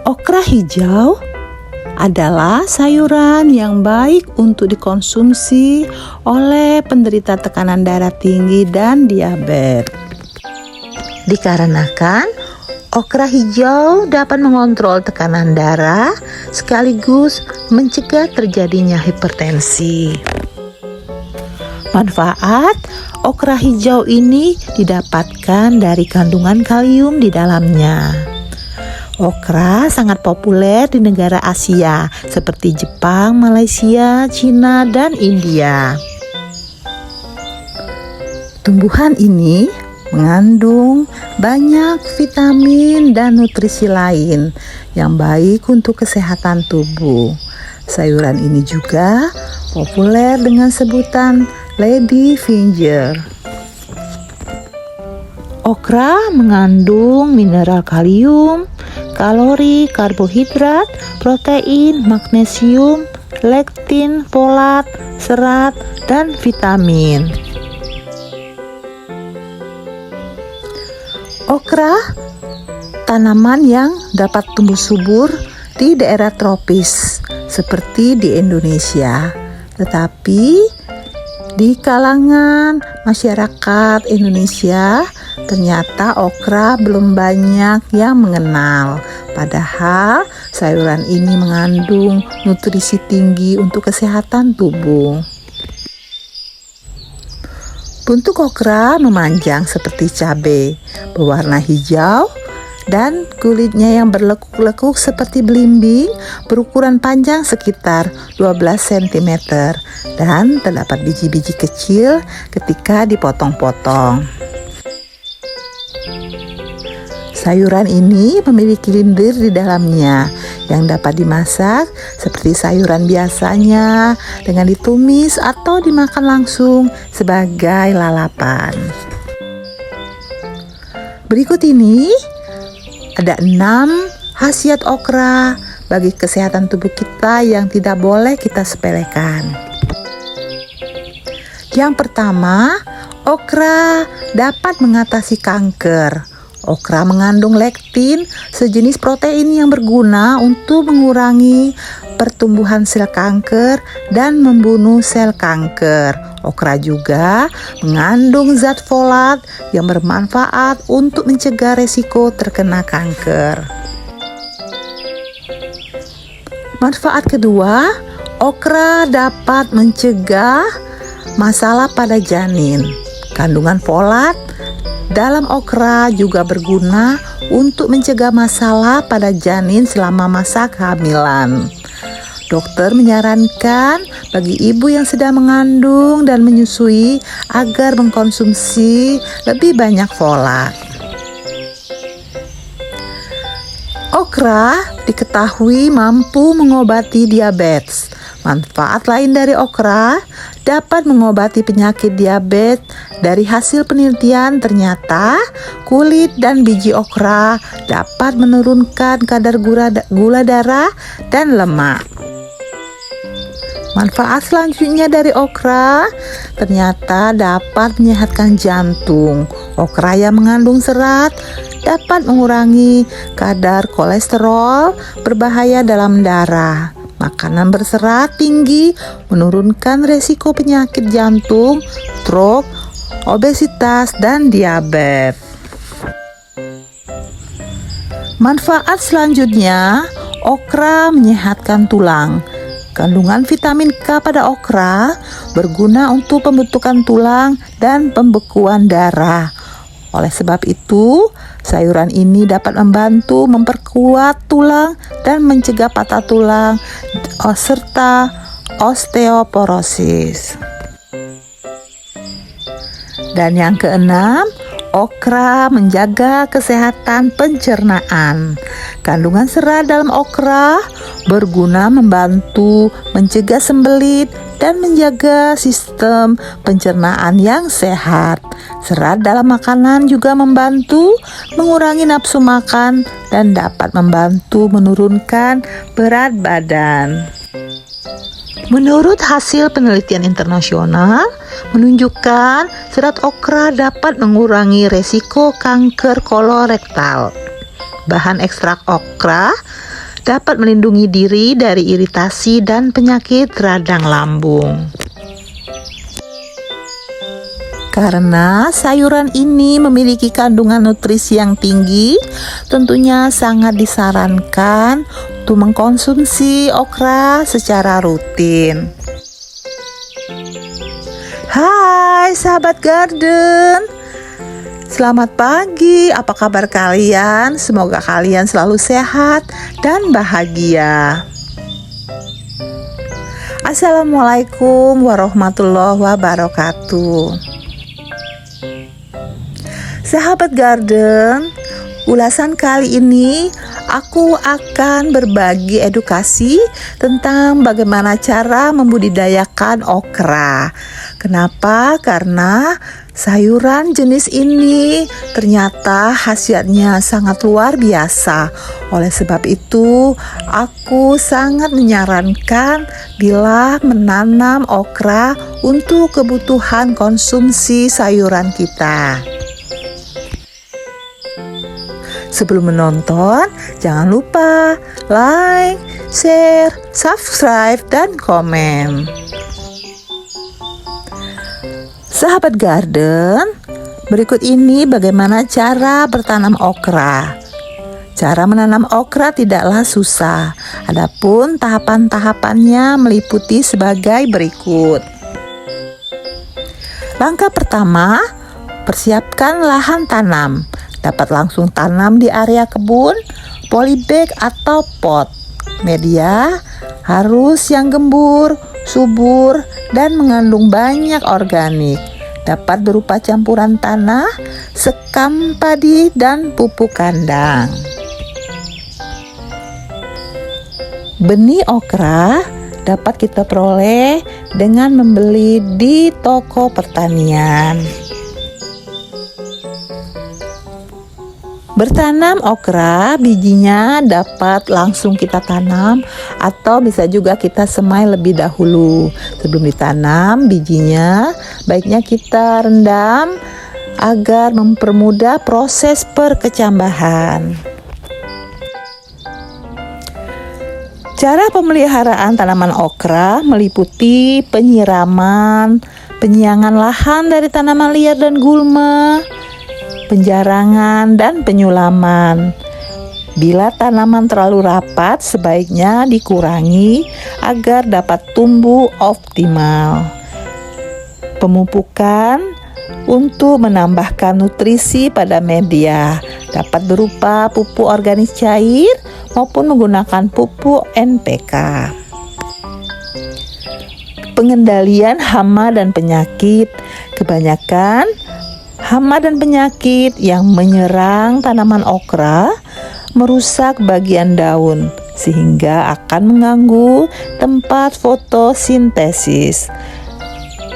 Okra hijau adalah sayuran yang baik untuk dikonsumsi oleh penderita tekanan darah tinggi dan diabetes. Dikarenakan okra hijau dapat mengontrol tekanan darah sekaligus mencegah terjadinya hipertensi. Manfaat okra hijau ini didapatkan dari kandungan kalium di dalamnya. Okra sangat populer di negara Asia seperti Jepang, Malaysia, Cina, dan India. Tumbuhan ini mengandung banyak vitamin dan nutrisi lain yang baik untuk kesehatan tubuh. Sayuran ini juga populer dengan sebutan lady finger. Okra mengandung mineral kalium, kalori, karbohidrat, protein, magnesium, lektin, folat, serat, dan vitamin. Okra tanaman yang dapat tumbuh subur di daerah tropis seperti di Indonesia, tetapi di kalangan masyarakat Indonesia ternyata okra belum banyak yang mengenal. Padahal sayuran ini mengandung nutrisi tinggi untuk kesehatan tubuh. Bentuk okra memanjang seperti cabai, berwarna hijau, dan kulitnya yang berlekuk-lekuk seperti belimbing, berukuran panjang sekitar 12 cm dan terdapat biji-biji kecil ketika dipotong-potong. Sayuran ini memiliki lendir di dalamnya yang dapat dimasak seperti sayuran biasanya dengan ditumis atau dimakan langsung sebagai lalapan. Berikut ini ada 6 khasiat okra bagi kesehatan tubuh kita yang tidak boleh kita sepelekan. Yang pertama, okra dapat mengatasi kanker. Okra mengandung lektin, sejenis protein yang berguna untuk mengurangi pertumbuhan sel kanker dan membunuh sel kanker. Okra juga mengandung zat folat yang bermanfaat untuk mencegah resiko terkena kanker. Manfaat kedua, okra dapat mencegah masalah pada janin. Kandungan folat dalam okra juga berguna untuk mencegah masalah pada janin selama masa kehamilan. Dokter menyarankan bagi ibu yang sedang mengandung dan menyusui agar mengkonsumsi lebih banyak folat. Okra diketahui mampu mengobati diabetes. Manfaat lain dari okra dapat mengobati penyakit diabetes. Dari hasil penelitian ternyata kulit dan biji okra dapat menurunkan kadar gula darah dan lemak. Manfaat selanjutnya dari okra ternyata dapat menyehatkan jantung. Okra yang mengandung serat dapat mengurangi kadar kolesterol berbahaya dalam darah. Makanan berserat tinggi menurunkan resiko penyakit jantung, stroke, obesitas, dan diabetes. Manfaat selanjutnya, okra menyehatkan tulang. Kandungan vitamin K pada okra berguna untuk pembentukan tulang dan pembekuan darah. Oleh sebab itu, sayuran ini dapat membantu memperkuat tulang dan mencegah patah tulang serta osteoporosis. Dan yang keenam, okra menjaga kesehatan pencernaan. Kandungan serat dalam okra berguna membantu mencegah sembelit dan menjaga sistem pencernaan yang sehat. Serat dalam makanan juga membantu mengurangi nafsu makan dan dapat membantu menurunkan berat badan. Menurut hasil penelitian internasional menunjukkan serat okra dapat mengurangi resiko kanker kolorektal. Bahan ekstrak okra dapat melindungi diri dari iritasi dan penyakit radang lambung. Karena sayuran ini memiliki kandungan nutrisi yang tinggi, tentunya sangat disarankan untuk mengkonsumsi okra secara rutin. Hai sahabat garden, selamat pagi, apa kabar kalian? Semoga kalian selalu sehat dan bahagia. Assalamualaikum warahmatullahi wabarakatuh. Sahabat garden, ulasan kali ini aku akan berbagi edukasi tentang bagaimana cara membudidayakan okra. Kenapa? Karena sayuran jenis ini ternyata khasiatnya sangat luar biasa. Oleh sebab itu, aku sangat menyarankan bila menanam okra untuk kebutuhan konsumsi sayuran kita. Sebelum menonton, jangan lupa like, share, subscribe, dan komen. Sahabat garden, berikut ini bagaimana cara bertanam okra. Cara menanam okra tidaklah susah, adapun tahapan-tahapannya meliputi sebagai berikut. Langkah pertama, persiapkan lahan tanam. Dapat langsung tanam di area kebun, polybag atau pot. Media harus yang gembur, subur, dan mengandung banyak organik. Dapat berupa campuran tanah, sekam padi, dan pupuk kandang. Benih okra dapat kita peroleh dengan membeli di toko pertanian. Bertanam okra, bijinya dapat langsung kita tanam atau bisa juga kita semai lebih dahulu. Sebelum ditanam, bijinya baiknya kita rendam agar mempermudah proses perkecambahan. Cara pemeliharaan tanaman okra meliputi penyiraman, penyiangan lahan dari tanaman liar dan gulma, penjarangan, dan penyulaman. Bila tanaman terlalu rapat, sebaiknya dikurangi agar dapat tumbuh optimal. Pemupukan untuk menambahkan nutrisi pada media dapat berupa pupuk organik cair maupun menggunakan pupuk NPK. Pengendalian hama dan penyakit, kebanyakan hama dan penyakit yang menyerang tanaman okra merusak bagian daun sehingga akan mengganggu tempat fotosintesis.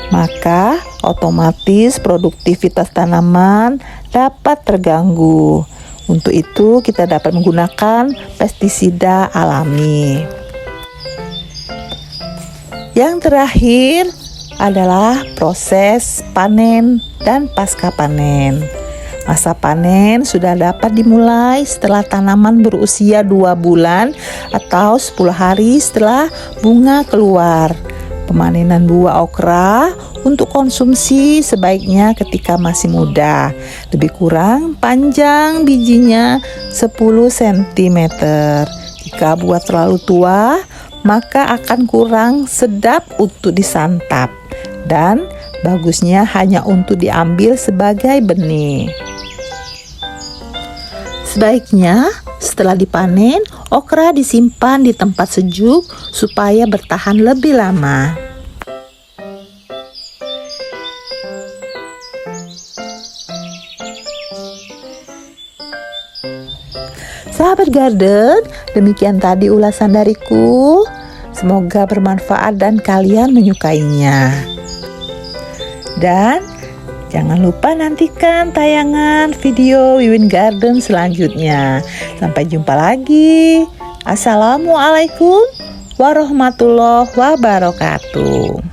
Maka otomatis produktivitas tanaman dapat terganggu. Untuk itu kita dapat menggunakan pestisida alami. Yang terakhir adalah proses panen dan pasca panen. Masa panen sudah dapat dimulai setelah tanaman berusia 2 bulan atau 10 hari setelah bunga keluar. Pemanenan buah okra untuk konsumsi sebaiknya ketika masih muda. Lebih kurang panjang bijinya 10 cm. Jika buah terlalu tua, maka akan kurang sedap untuk disantap. Dan bagusnya hanya untuk diambil sebagai benih. Sebaiknya setelah dipanen, okra disimpan di tempat sejuk supaya bertahan lebih lama. Sahabat garden, demikian tadi ulasan dariku. Semoga bermanfaat dan kalian menyukainya. Dan jangan lupa nantikan tayangan video Wiwin Garden selanjutnya. Sampai jumpa lagi. Assalamualaikum warahmatullahi wabarakatuh.